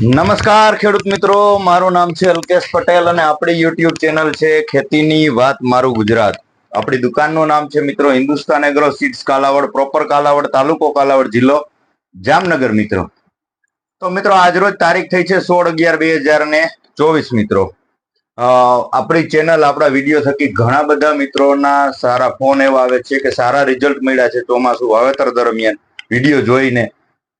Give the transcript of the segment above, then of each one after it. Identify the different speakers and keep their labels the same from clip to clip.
Speaker 1: નમસ્કાર ખેડૂત મિત્રો, મારું નામ છે અલ્કેશ પટેલ અને આપણી યુટ્યુબ ચેનલ છે ખેતીની વાત મારું ગુજરાત. આપણી દુકાનનું નામ છે મિત્રો Hindustan agro seeds Kalavad, proper Kalavad, તાલુકો કાલાવડ, જિલ્લો જામનગર મિત્રો. તો મિત્રો આજરોજ તારીખ થઈ છે 16/11/2024 મિત્રો. આપણી ચેનલ આપણા વિડીયો થકી ઘણા બધા મિત્રોના સારા ફોન એવા આવે છે કે સારા રિઝલ્ટ મળ્યા છે ચોમાસું વાવેતર દરમિયાન વિડીયો જોઈને.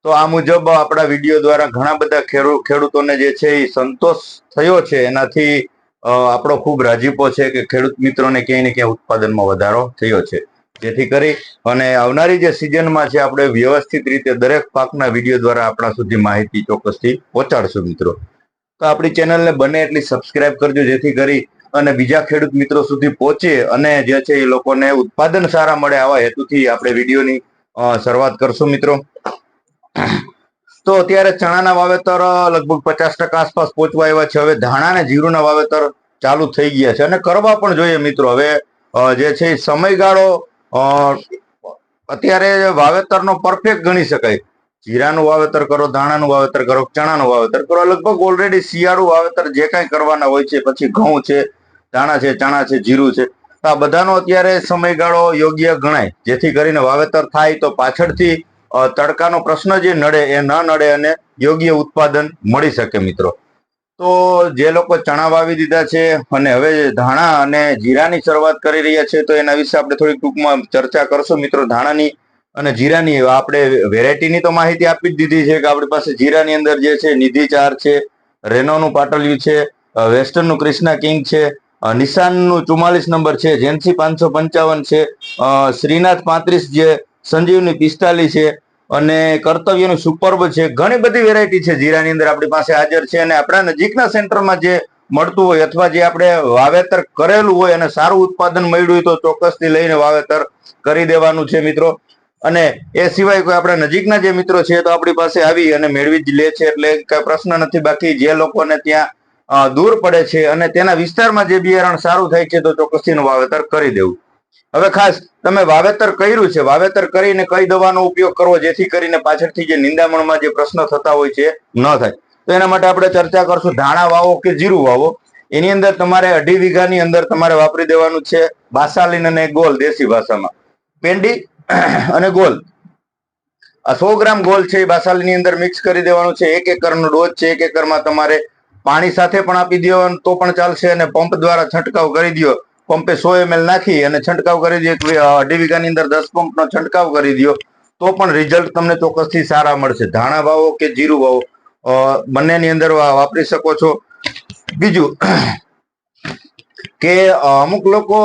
Speaker 1: તો આ મુજબ આપણા વિડીયો દ્વારા ઘણા બધા ખેડૂતોને જે છે એ સંતોષ થયો છે. એનાથી આપણો ખૂબ રાજીપો છે કે ખેડૂત મિત્રોને ક્યાંય ને ક્યાંય ઉત્પાદનમાં વધારો થયો છે. જેથી કરી અને આવનારી જે સિઝનમાં છે આપણે વ્યવસ્થિત રીતે દરેક પાકના વિડીયો દ્વારા આપણા સુધી માહિતી ચોક્કસથી પહોંચાડશું મિત્રો. તો આપણી ચેનલને બને એટલી સબસ્ક્રાઇબ કરજો જેથી કરી અને બીજા ખેડૂત મિત્રો સુધી પહોંચે અને જે છે એ લોકોને ઉત્પાદન સારા મળે. આવા હેતુથી આપણે વિડીયોની શરૂઆત કરશું મિત્રો. તો અત્યારે ચણાના વાવેતર લગભગ 50% આસપાસ પહોંચવા આવ્યા છે. હવે ધાણા અને જીરુના વાવેતર ચાલુ થઈ ગયા છે અને કરવા પણ જોઈએ મિત્રો. હવે જે છે સમયગાળો અત્યારે વાવેતરનો પરફેક્ટ ગણી શકાય. જીરાનું વાવેતર કરો, ધાણાનું વાવેતર કરો, ચણાનું વાવેતર કરો, લગભગ ઓલરેડી શિયાળુ વાવેતર જે કાંઈ કરવાના હોય છે, પછી ઘઉં છે, ધાણા છે, ચણા છે, જીરું છે, આ બધાનો અત્યારે સમયગાળો યોગ્ય ગણાય. જેથી કરીને વાવેતર થાય તો પાછળથી તડકાનો પ્રશ્ન જે નડે એ ન નડે અને યોગ્ય ઉત્પાદન મળી શકે મિત્રો. તો જે લોકો ચણા વાવી દીધા છે અને હવે ધાણા અને જીરાની શરૂઆત કરી રહ્યા છે તો એના વિશે આપણે થોડીક ટૂંકમાં ચર્ચા કરશું મિત્રો. ધાણાની અને જીરાની આપણે વેરાયટીની તો માહિતી આપી જ દીધી છે કે આપણી પાસે જીરાની અંદર જે છે નિધિ 4 છે, રેનોનું પાટલિયું છે, વેસ્ટર્નનું ક્રિષ્ના કિંગ છે, નિશાનનું 44 નંબર છે, જેન્સી 555 છે, શ્રીનાથ 35 છે, સંજીવની 45 છે અને કર્તવ્યનું સુપર્બ છે. ઘણી બધી વેરાયટી છે જીરાની અંદર આપણી પાસે હાજર છે. અને આપણા નજીકના સેન્ટરમાં જે મળતું હોય અથવા જે આપણે વાવેતર કરેલું હોય અને સારું ઉત્પાદન મળ્યું હોય તો ચોક્કસથી લઈને વાવેતર કરી દેવાનું છે મિત્રો. અને એ સિવાય કોઈ આપણા નજીકના જે મિત્રો છે તો આપણી પાસે આવી અને મેળવી જ લે છે, એટલે કઈ પ્રશ્ન નથી. બાકી જે લોકોને ત્યાં દૂર પડે છે અને તેના વિસ્તારમાં જે બિયારણ સારું થાય છે તો ચોક્કસથી વાવેતર કરી દેવું. હવે ખાસ તમે વાવેતર કર્યું છે, વાવેતર કરીને કઈ દવાનો ઉપયોગ કરવો જેથી કરીને પાછળથી જે નિંદામણમાં જે પ્રશ્ન થતા હોય છે ન થાય. તો એના માટે આપણે ચર્ચા કરશું. ધાણા વાવો કે જીરું વાવો, એની અંદર તમારે 2.5 વીઘાની અંદર તમારે વાપરી દેવાનું છે બાસાલીન અને ગોલ, દેશી ભાષામાં પેંડી અને ગોલ. આ 100 ગ્રામ ગોલ છે એ બાસાલીની અંદર મિક્સ કરી દેવાનું છે. 1 એકરનો ડોઝ છે. 1 એકરમાં તમારે પાણી સાથે પણ આપી દેવાનું તો પણ ચાલશે અને પંપ દ્વારા છંટકાવ કરી દો. પંપે 100 ml નાખી અને છંટકાવ કરી દો. 2.5 વીઘાની અંદર 10 પંપનો છંટકાવ કરી દો તો પણ રિઝલ્ટ તમને ચોક્કસથી સારા મળશે. ધાણા વાવો કે જીરું વાવો, બંનેની અંદર વાપરી શકો છો. બીજું કે અમુક લોકો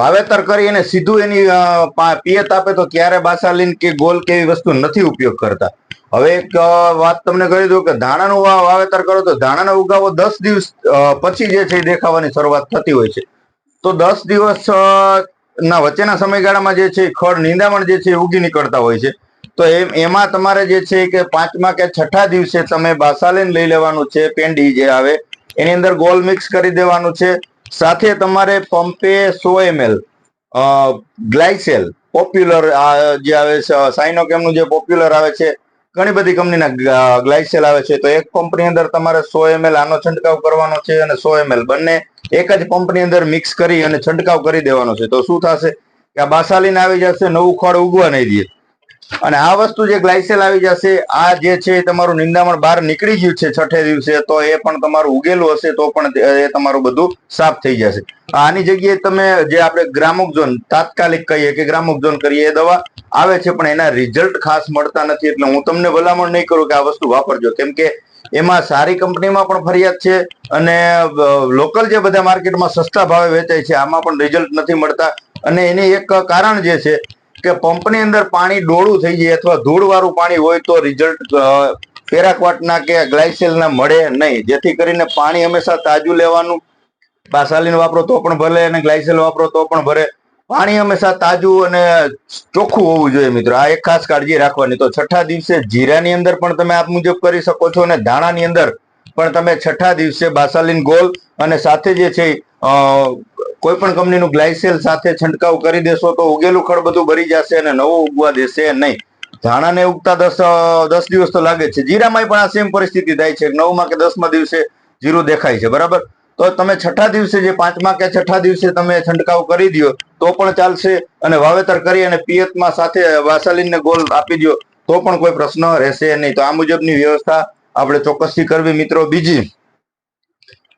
Speaker 1: વાવેતર કરી અને સીધું એની પિયત આપે તો ક્યારે બાસાલીન કે ગોલ કે એવી વસ્તુ નથી ઉપયોગ કરતા. હવે એક વાત તમને કહી દઉં કે ધાણાનું વાવેતર કરો તો ધાણાનો ઉગાવો 10 દિવસ પછી જે છે દેખાવાની શરૂઆત થતી હોય છે. તો 10 દિવસ ના વચ્ચેના સમયગાળામાં જે છે ખડ નિંદામણ જે છે ઉગી નીકળતા હોય છે. તો એમાં તમારે જે છે કે 5મા કે 6ઠા દિવસે તમે બાસાલીન લઈ લેવાનું છે. પેંડી જે આવે એની અંદર ગોલ મિક્સ કરી દેવાનું છે. સાથે તમારે પંપે 100 ml ગ્લાયસેલ પોપ્યુલર જે આવે છે, સાઇનોકેમનું જે પોપ્યુલર આવે છે, ઘણી બધી કંપનીના ગ્લાયસેલ આવે છે. તો એક પંપની અંદર તમારે 100 ml આનો છંટકાવ કરવાનો છે અને 100 ml બંને એક જ પંપની અંદર મિક્સ કરી અને છંટકાવ કરી દેવાનો છે. તો શું થશે કે આ બાસાલીન આવી જશે, નવું ખડ ઉગવા નહીં દે. અને આ વસ્તુ જે ગ્લાયસેલ આવી જશે, આ જે છે તમારું નિંદામણ બહાર નીકળી ગયું છે 6ઠે દિવસે, તો એ પણ તમારું ઉગેલું હશે તો પણ એ તમારું બધું સાફ થઈ જશે. આની જગ્યાએ તમે જે આપણે ગ્રામોક્ઝોન તાત્કાલિક કહીએ કે ગ્રામોક્ઝોન કરીએ, એ દવા આવે છે પણ એના રિઝલ્ટ ખાસ મળતા નથી. એટલે હું તમને ભલામણ નહીં કરું કે આ વસ્તુ વાપરજો, કેમ કે એમાં સારી કંપનીમાં પણ ફરિયાદ છે અને લોકલ જે બધા માર્કેટમાં સસ્તા ભાવે વેચાય છે આમાં પણ રિઝલ્ટ નથી મળતા. અને એની એક કારણ જે છે કે પંપની અંદર પાણી ડોળું થઈ જાય અથવા ધૂળવાળું પાણી હોય તો રિઝલ્ટ પેરાક્વાટના કે ગ્લાયસેલના મળે નહીં. જેથી કરીને પાણી હંમેશા તાજું લેવાનું. બાસાલીન વાપરો તો પણ ભલે અને ગ્લાયસેલ વાપરો તો પણ ભલે, પાણી હંમેશા તાજું અને ચોખ્ખું હોવું જોઈએ મિત્રો. આ એક ખાસ કાળજી રાખવાની. તો 6ઠા દિવસે જીરાની અંદર પણ તમે આ મુજબ કરી શકો છો અને ધાણાની અંદર પણ તમે 6ઠા દિવસે બાસાલીન ગોલ અને સાથે જે છે કોઈ પણ કંપનીનું ગ્લાયસેલ સાથે છંટકાવ કરી દેશો તો ઉગેલું ખડ બધું ભરી જશે અને નવું ઉગવા દેશે નહીં. ધાણાને ઉગતા 10 દિવસ તો લાગે છે. જીરામાં પણ આ સેમ પરિસ્થિતિ થાય છે. 9મા કે 10મા દિવસે જીરું દેખાય છે, બરાબર. તો તમે છઠ્ઠા દિવસે જે 5મા કે છઠ્ઠા દિવસે તમે છંટકાવ કરી દો તો પણ ચાલશે, અને વાવેતર કરી અને પિયતમાં સાથે વાસાલીનને ગોલ આપી દો તો પણ કોઈ પ્રશ્ન રહેશે નહીં. તો આ મુજબની વ્યવસ્થા આપણે ચોક્કસથી કરવી મિત્રો. બીજી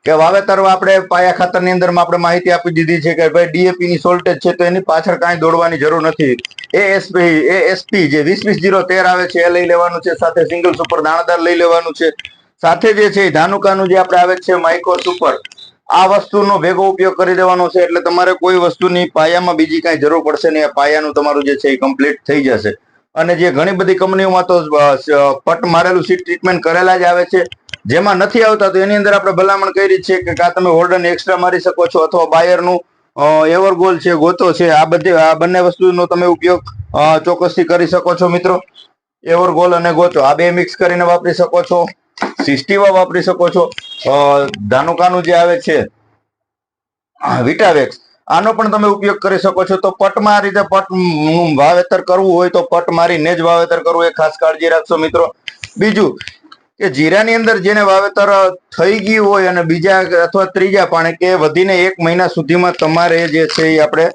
Speaker 1: કે વાવેતર આપણે પાયા ખાતરની અંદરમાં આપણે માહિતી આપી દીધી છે કે ભાઈ ડીએપી ની સોલ્ટેજ છે તો એની પાછળ કાંઈ દોડવાની જરૂર નથી. એએસપી જે 20-20-0-13 આવે છે એ લઈ લેવાનું છે, સાથે સિંગલ સુપર દાણાદાર લઈ લેવાનું છે, સાથે જે છે ધાનુકાનું જે આપણે આવે છે માઇક્રો સુપર, આ વસ્તુનો ભેગો ઉપયોગ કરી દેવાનો છે. એટલે તમારે કોઈ વસ્તુની પાયામાં બીજી કાંઈ જરૂર પડશે નહીં. પાયાનું તમારું જે છે એ કમ્પ્લીટ થઈ જશે. અને જે ઘણી બધી કંપનીઓમાં તો પટ મારેલું સીડ ટ્રીટમેન્ટ કરેલા જ આવે છે. જેમાં નથી આવતા તો એની અંદર આપણે ભલામણ કરી છે કે કાં તમે હોલ્ડન એક્સ્ટ્રા મારી શકો છો, અથવા બાયરનું એવરગોલ છે, ગોતો છે, આ બંને વસ્તુનો તમે ઉપયોગ ચોક્કસથી કરી શકો છો મિત્રો. એવરગોલ અને ગોતો આ બે મિક્સ કરીને વાપરી શકો છો. સિસ્ટીવા વાપરી શકો છો. ધાનુકાનું જે આવે છે વિટાવેક્સ, આનો પણ તમે ઉપયોગ કરી શકો છો. તો પટમાં આ રીતે પટ વાવેતર કરવું હોય તો પટ મારીને જ વાવેતર કરવું, એ ખાસ કાળજી રાખશો મિત્રો. બીજું કે જીરાની અંદર જેને વાવેતર થઈ ગયું હોય અને બીજા અથવા ત્રીજા પાણે કે વધીને 1 મહિના સુધીમાં તમારે જે છે એ આપણે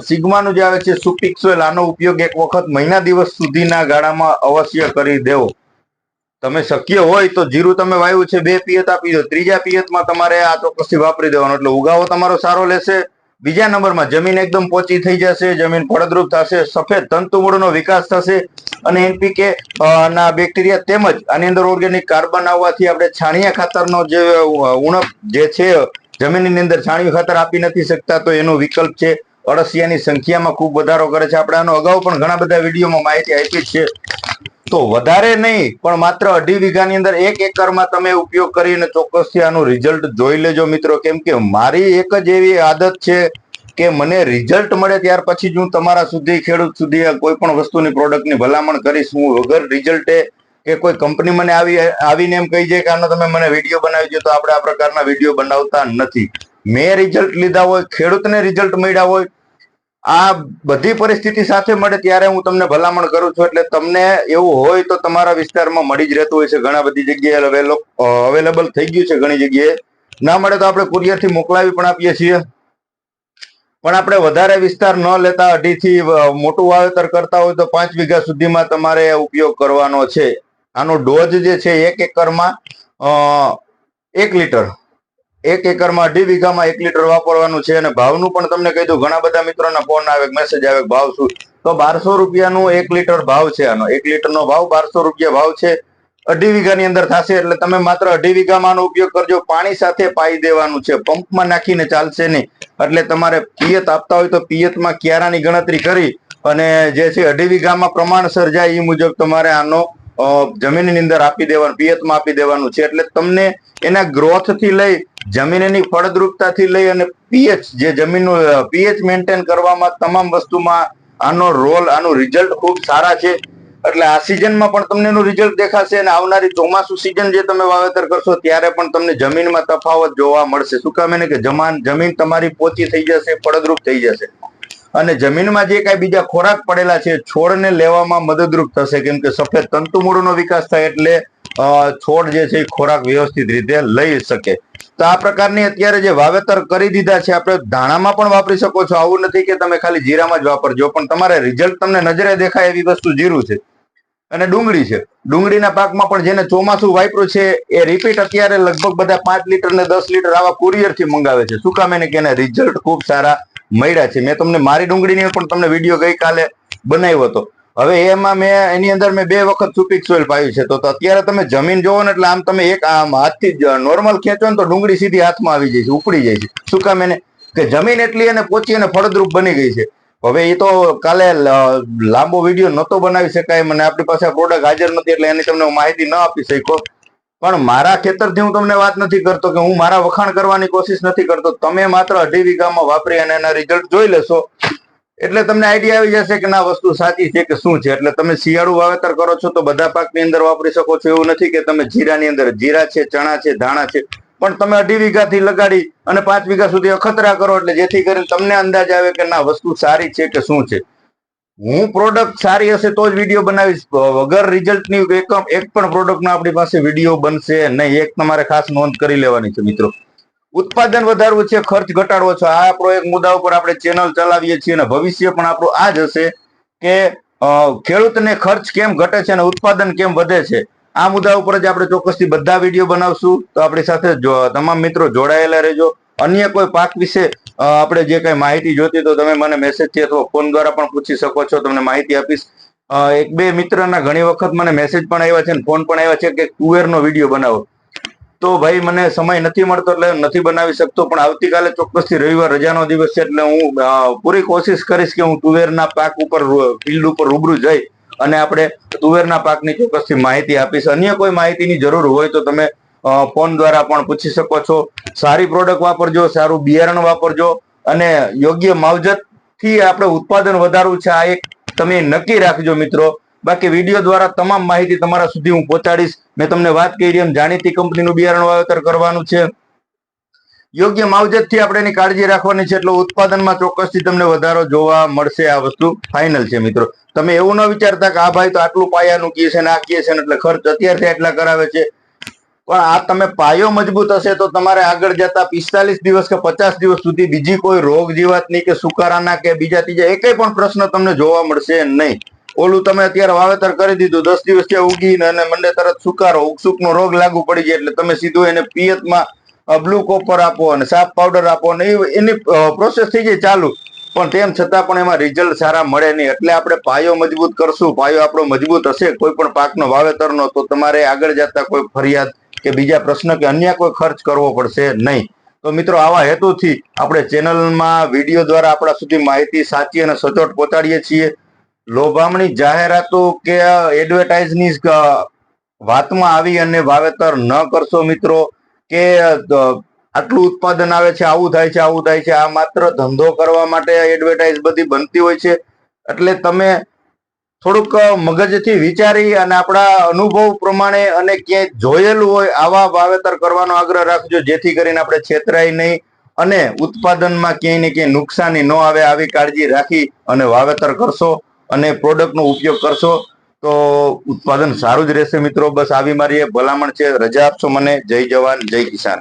Speaker 1: સિગ્માનું જે આવે છે સુપિક્સોલ, આનો ઉપયોગ એક વખત મહિના દિવસ સુધીના ગાળામાં અવશ્ય કરી દેવો. તમે શક્ય હોય તો જીરું તમે વાવ્યું છે 2 પિયત આપી દો, ત્રીજા પિયતમાં તમારે આ ચોક્કસથી વાપરી દેવાનો, એટલે ઉગાવો તમારો સારો લેશે. બીજા નંબરમાં જમીન એકદમ પોચી થઈ જશે, જમીન ફળદ્રુપ થશે, સફેદ તંતુમૂળનો વિકાસ થશે, અને એનપીકે ના બેક્ટેરિયા તેમજ આની અંદર ઓર્ગેનિક કાર્બન આવવાથી આપણે છાણિયા ખાતરનો જે ઉણપ જે છે જમીનની અંદર છાણિયું ખાતર આપી નથી શકતા, તો એનો વિકલ્પ છે અળસિયાની સંખ્યામાં ખૂબ વધારો કરે છે. આપણે આનો અગાઉ પણ ઘણા બધા વિડીયોમાં માહિતી આપી છે. તો વધારે નહીં પણ માત્ર 2.5 વીઘાની અંદર 1 એકરમાં તમે ઉપયોગ કરીને ચોક્કસથી આનું રિઝલ્ટ જોઈ લેજો મિત્રો. કેમ કે મારી એક જ એવી આદત છે કે મને રિઝલ્ટ મળે ત્યાર પછી જ હું તમારા સુધી, ખેડૂત સુધી કોઈ પણ વસ્તુની પ્રોડક્ટની ભલામણ કરીશ. હું વગર રિઝલ્ટે કે કોઈ કંપની મને આવીને એમ કહી જાય કે આનો તમે મને વિડીયો બનાવી દો, તો આપણે આ પ્રકારના વિડીયો બનાવતા નથી. મેં રિઝલ્ટ લીધા હોય, ખેડૂતને રિઝલ્ટ મળ્યા હોય, આ બધી પરિસ્થિતિ સાથે મળે ત્યારે હું તમને ભલામણ કરું છું. એટલે તમને એવું હોય તો તમારા વિસ્તારમાં મળી જ રહેતું હોય છે, ઘણા બધી જગ્યાએ અવેલેબલ થઈ ગયું છે, ઘણી જગ્યાએ ના મળે તો આપણે કુરિયરથી મોકલાવી પણ આપીએ છીએ. પણ આપણે વધારે વિસ્તાર ન લેતા, 2.5 થી મોટું વાવેતર કરતા હોય તો 5 વીઘા સુધીમાં તમારે ઉપયોગ કરવાનો છે. આનો ડોઝ જે છે 1 એકરમાં 1 લીટર, 1 એકરમાં 2.5 વીઘામાં 1 લીટર વાપરવાનું છે. અને ભાવનું પણ તમને કહી દઉં, ઘણા બધા મિત્રોના ફોન આવે, મેસેજ આવે, ભાવ શું? તો 1200 રૂપિયાનું 1 લીટર ભાવ છે આનો. 1 લીટરનો ભાવ 1200 રૂપિયા ભાવ છે. 2.5 વીઘાની અંદર થશે, એટલે તમે માત્ર 2.5 વીઘામાં આનો ઉપયોગ કરજો. પાણી સાથે પાઈ દેવાનું છે, પંપમાં નાખીને ચાલશે નહીં. એટલે તમારે પિયત આપતા હોય તો પિયતમાં ક્યારાની ગણતરી કરી અને જે છે 2.5 વીઘામાં પ્રમાણસર જાય એ મુજબ તમારે આનો જમીનની અંદર આપી દેવાનું, પિયતમાં આપી દેવાનું છે. એટલે તમને એના ગ્રોથ થી લઈ, જમીનની ફળદ્રુપતાથી લઈ અને પીએચ, જે જમીનનું પીએચ મેન્ટેન કરવામાં, તમામ વસ્તુમાં આનો રોલ, આનું રિઝલ્ટ ખૂબ સારા છે. એટલે આ સિઝનમાં પણ તમને એનું રિઝલ્ટ દેખાશે, અને આવનારી ચોમાસુ સિઝન જે તમે વાવેતર કરશો ત્યારે પણ તમને જમીનમાં તફાવત જોવા મળશે. શું કામ? એને કે જમીન તમારી પોચી થઈ જશે, ફળદ્રુપ થઈ જશે, અને જમીનમાં જે કાંઈ બીજા ખોરાક પડેલા છે છોડને લેવામાં મદદરૂપ થશે. કેમ કે સફેદ તંતુમૂળનો વિકાસ થાય એટલે છોડ જે છે એ ખોરાક વ્યવસ્થિત રીતે લઈ શકે. તો આ પ્રકારની અત્યારે જે વાવેતર કરી દીધા છે, આપણે ધાણામાં પણ વાપરી શકો છો. આવું નથી કે તમે ખાલી જીરામાં જ વાપરજો, પણ તમારે રિઝલ્ટ તમને નજરે દેખાય એવી વસ્તુ જીરું છે અને ડુંગળી છે. ડુંગળીના પાકમાં પણ જેને ચોમાસું વાપર્યું છે એ રિપીટ અત્યારે લગભગ બધા 5 લીટર ને 10 લીટર આવા કુરિયરથી મંગાવે છે. શું કામ? એને કે એને રિઝલ્ટ ખૂબ સારા મળ્યા છે. મેં તમને મારી ડુંગળીની પણ તમને વિડીયો ગઈકાલે બનાવ્યો હતો. હવે એમાં એની અંદર મેં 2 વખત સુપિક સોઇલ પાયું છે. તો અત્યારે તમે જમીન જોવો ને એટલે આમ તમે એક આમ હાથથી નોર્મલ ખેંચો ને તો ડુંગળી સીધી હાથમાં આવી જાય છે, ઉપડી જાય છે. શું કામ? એને કે જમીન એટલી એને પોચી અને ફળદ્રુપ બની ગઈ છે. હવે એ તો કાલે લાંબો વિડીયો નહોતો બનાવી શકાય, મને આપણી પાસે પ્રોડક્ટ હાજર નથી એટલે એની તમને માહિતી ન આપી શક્યો. પણ મારા ખેતરથી હું તમને વાત નથી કરતો કે હું મારા વખાણ કરવાની કોશિશ નથી કરતો. તમે માત્ર 2.5 વીઘામાં વાપરી અને એના રિઝલ્ટ જોઈ લેશો એટલે તમને આઈડિયા આવી જશે કે ના વસ્તુ સાચી છે કે શું છે. એટલે તમે શિયાળુ વાવેતર કરો છો તો બધા પાકની અંદર વાપરી શકો છો. એવું નથી કે તમે જીરાની અંદર, જીરા છે, ચણા છે, ધાણા છે, પણ તમે 2.5 વીઘાથી લગાડી અને 5 વીઘા સુધી અખતરા કરો, એટલે જેથી કરીને તમને અંદાજ આવે કે ના વસ્તુ સારી છે કે શું છે. હું પ્રોડક્ટ સારી હશે તો જ વિડીયો બનાવીશ. વગર રિઝલ્ટની એક પણ પ્રોડક્ટનો આપણી પાસે વિડીયો બનશે નહીં. એક તમારે ખાસ નોંધ કરી લેવાની છે મિત્રો. ઉત્પાદન વધારવું છે, ખર્ચ ઘટાડવો છે, આ આપણો એક મુદ્દા ઉપર આપણે ચેનલ ચલાવીએ છીએ અને ભવિષ્ય પણ આપણું આ જ હશે કે ખેડૂતને ખર્ચ કેમ ઘટે છે અને ઉત્પાદન કેમ વધે છે. આ મુદ્દા ઉપર જ આપણે ચોક્કસથી બધા વિડીયો બનાવશું. તો આપણી સાથે તમામ મિત્રો જોડાયેલા રહેજો. અન્ય કોઈ પાક વિશે આપણે જે કઈ માહિતી જોતી તો તમે મને મેસેજથી અથવા ફોન દ્વારા પણ પૂછી શકો છો, તમને માહિતી આપીશ. એક બે મિત્રના ઘણી વખત મને મેસેજ પણ આવ્યા છે અને ફોન પણ આવ્યા છે કે તુવેરનો વિડીયો બનાવો. તો ભાઈ મને સમય નથી મળતો એટલે નથી બનાવી શકતો, પણ આવતીકાલે ચોક્કસથી રવિવાર રજાનો દિવસ છે એટલે હું પૂરી કોશિશ કરીશ કે હું તુવેરના પાક ઉપર ફિલ્ડ ઉપર રૂબરૂ જઈ અને આપણે તુવેરના પાકની ચોક્કસથી માહિતી આપીશ. અન્ય કોઈ માહિતીની જરૂર હોય તો તમે ફોન દ્વારા પણ પૂછી શકો છો. સારી પ્રોડક્ટ વાપરજો, સારું બિયારણ વાપરજો અને યોગ્ય માવજત થી આપણે ઉત્પાદન વધારવું છે આ એક તમે નક્કી રાખજો મિત્રો. બાકી વિડીયો દ્વારા તમામ માહિતી તમારા સુધી હું પહોંચાડીશ. મેં તમને વાત કરી એમ જાણીતી કંપનીનું બિયારણ વાવેતર કરવાનું છે. યોગ્ય માવજતથી આપણે એની કાળજી રાખવાની છે એટલે ઉત્પાદનમાં ચોક્કસથી તમને વધારો જોવા મળશે. આ વસ્તુ ફાઇનલ છે મિત્રો. તમે એવું ન વિચારતા કે આ ભાઈ તો આટલું પાયાનું કહે છે ને આ કહે છે ને એટલે ખર્ચ અત્યારથી એટલા કરાવે છે. પણ આ તમે પાયો મજબૂત હશે તો તમારે આગળ જતા 45 દિવસ કે 50 દિવસ સુધી બીજી કોઈ રોગ જીવાતની કે સુકારાના કે બીજા ત્રીજા એકેય પણ પ્રશ્ન તમને જોવા મળશે નહીં. ઓલું તમે અત્યારે વાવેતર કરી દીધું, 10 દિવસ ત્યાં ઉગીને અને મંડે તરત સુકારો, ઉકસુકનો રોગ લાગુ પડી જાય એટલે તમે સીધું એને પિયતમાં બ્લુ કોપર આપો અને સાપ પાવડર આપો અને એની પ્રોસેસ થઈ જાય ચાલુ. પણ તેમ છતાં પણ એમાં રિઝલ્ટ સારા મળે નહીં. એટલે આપણે પાયો મજબૂત કરશું. પાયો આપણો મજબૂત હશે કોઈ પણ પાકનો વાવેતરનો તો તમારે આગળ જતા કોઈ ફરિયાદ કે બીજા પ્રશ્ન કે અન્ય કોઈ ખર્ચ કરવો પડશે નહીં. તો મિત્રો આવા હેતુથી આપણે ચેનલમાં વિડીયો દ્વારા આપણા સુધી માહિતી સાચી અને સચોટ પહોંચાડીએ છીએ. લોભામણી જાહેરાતો કે એડવર્ટાઇઝની વાતમાં આવી અને વાવેતર ન કરશો મિત્રો. કે આટલું ઉત્પાદન આવે છે, આવું થાય છે, આવું થાય છે, આ માત્ર ધંધો કરવા માટે એડવર્ટાઇઝ બધી બનતી હોય છે. એટલે તમે થોડુંક મગજથી વિચારી અને આપણા અનુભવ પ્રમાણે અને ક્યાંય જોયેલું હોય આવા વાવેતર કરવાનો આગ્રહ રાખજો, જેથી કરીને આપણે છેતરાય નહીં અને ઉત્પાદનમાં ક્યાંય ને ક્યાંય નુકસાની ન આવે. આવી કાળજી રાખી અને વાવેતર કરશો અને પ્રોડક્ટનો ઉપયોગ કરશો તો ઉત્પાદન સારું જ રહેશે મિત્રો. બસ આવી મારી એક ભલામણ છે. રજા આપશો મને. જય જવાન જય કિસાન.